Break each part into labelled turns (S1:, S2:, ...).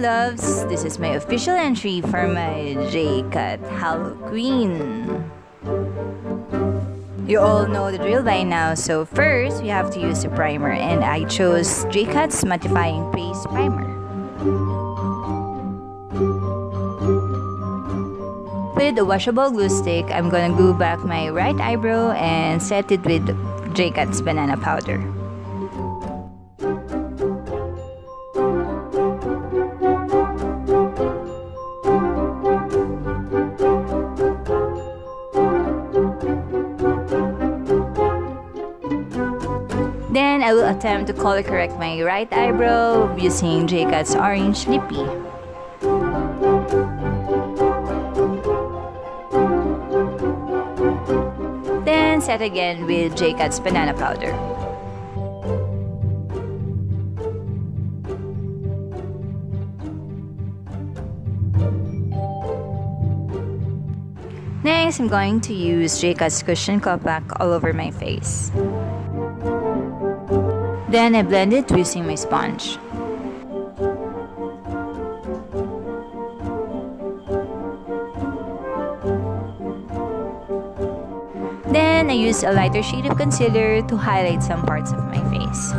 S1: loves! This is my official entry for my JCat Halloween. You all know the drill by now, so first we have to use a primer, and I chose JCat's Mattifying Pris Primer. With a washable glue stick, I'm gonna glue back my right eyebrow and set it with JCat's banana powder. Then I will attempt to color correct my right eyebrow using JCat's Orange Lippy. Then set again with JCat's banana powder. Next, I'm going to use JCat's Cushion Compact all over my face. Then I blend it using my sponge. Then I use a lighter shade of concealer to highlight some parts of my face.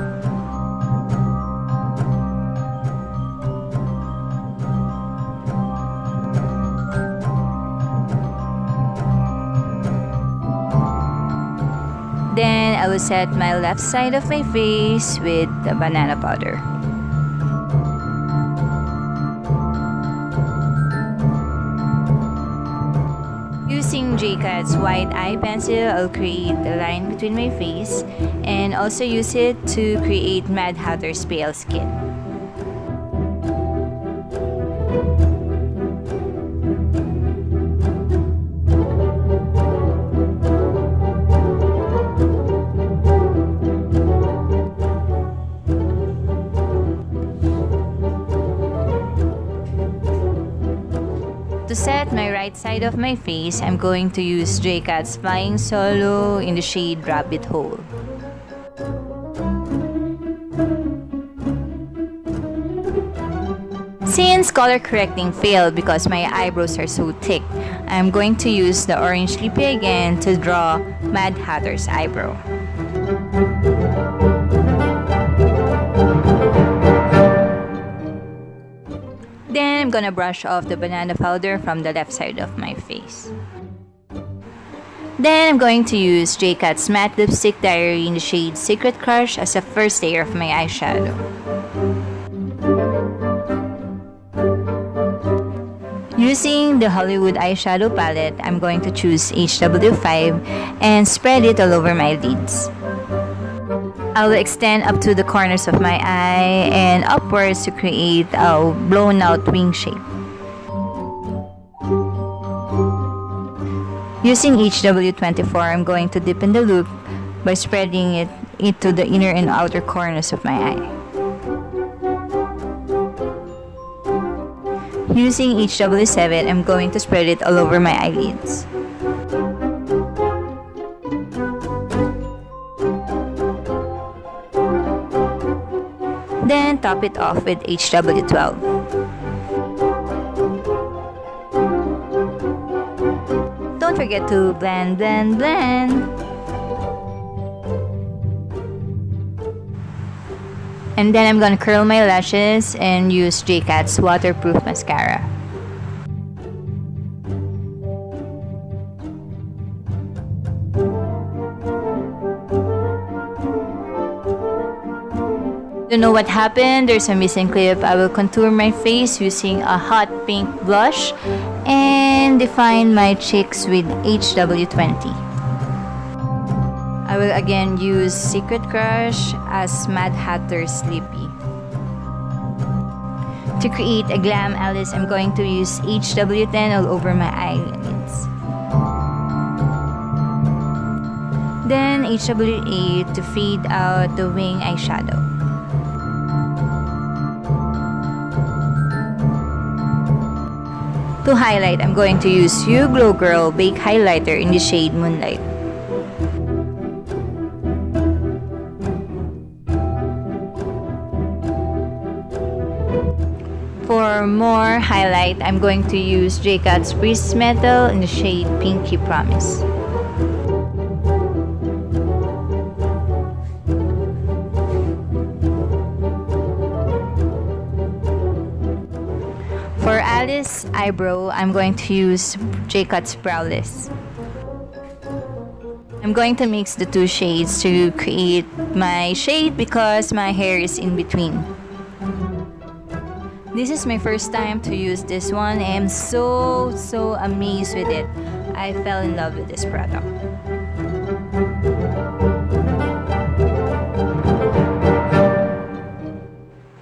S1: Then I will set my left side of my face with the banana powder. Using JCat's white eye pencil, I'll create a line between my face and also use it to create Mad Hatter's pale skin. To set my right side of my face, I'm going to use JCat's Flying Solo in the shade Rabbit Hole. Since color correcting failed because my eyebrows are so thick, I'm going to use the Orange Lippy again to draw Mad Hatter's eyebrow. Then I'm gonna brush off the banana powder from the left side of my face. Then I'm going to use JCat's Matte Lipstick Diary in the shade Secret Crush as a first layer of my eyeshadow. Using the Hollywood eyeshadow palette, I'm going to choose HW5 and spread it all over my lids. I will extend up to the corners of my eye and upwards to create a blown out wing shape. Using HW24, I'm going to deepen the look by spreading it into the inner and outer corners of my eye. Using HW7, I'm going to spread it all over my eyelids. Then top it off with HW12. Don't forget to blend, blend, blend. And then I'm gonna curl my lashes and use JCat's waterproof mascara. Don't know what happened, there's a missing clip. I will contour my face using a hot pink blush and define my cheeks with HW20. I will again use Secret Crush as Mad Hatter's Lippy. To create a glam Alice, I'm going to use HW10 all over my eyelids. Then HW8 to fade out the wing eyeshadow. To highlight, I'm going to use You Glow Girl Bake Highlighter in the shade Moonlight. For more highlight, I'm going to use JCat's Pris Metal in the shade Pinky Promise. For Alice's eyebrow, I'm going to use JCat's Browlyst. I'm going to mix the two shades to create my shade because my hair is in between. This is my first time to use this one. I am so amazed with it. I fell in love with this product.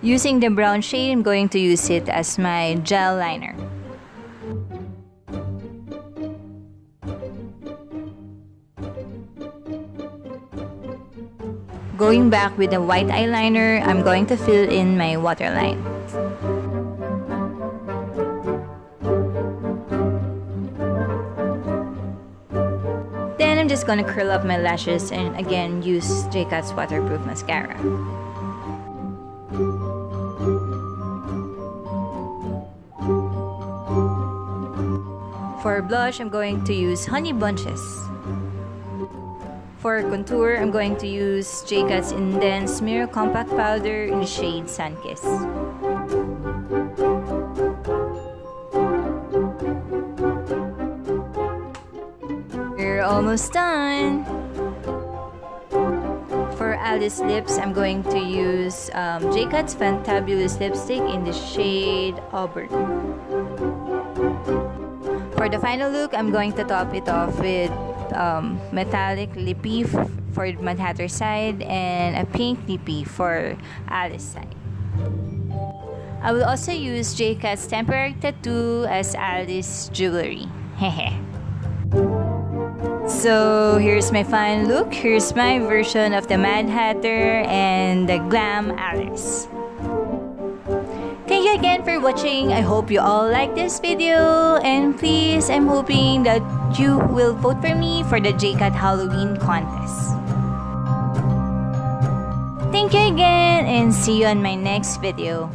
S1: Using the brown shade, I'm going to use it as my gel liner. Going back with the white eyeliner, I'm going to fill in my waterline. Then I'm just gonna curl up my lashes and again use JCat's waterproof mascara. For blush, I'm going to use Honey Bunches. For contour, I'm going to use JCat's Indense Mirror Compact Powder in the shade Sunkissed. We're almost done! For Alice's lips, I'm going to use JCat's Fantabulous lipstick in the shade Auburn. For the final look, I'm going to top it off with metallic lippy for Mad Hatter side and a pink lippy for Alice side. I will also use JCat's temporary tattoo as Alice jewelry. Hehe. So here's my final look. Here's my version of the Mad Hatter and the Glam Alice. Thank you again for watching. I hope you all like this video, and please, I'm hoping that you will vote for me for the JCat Halloween contest. Thank you again, and see you on my next video.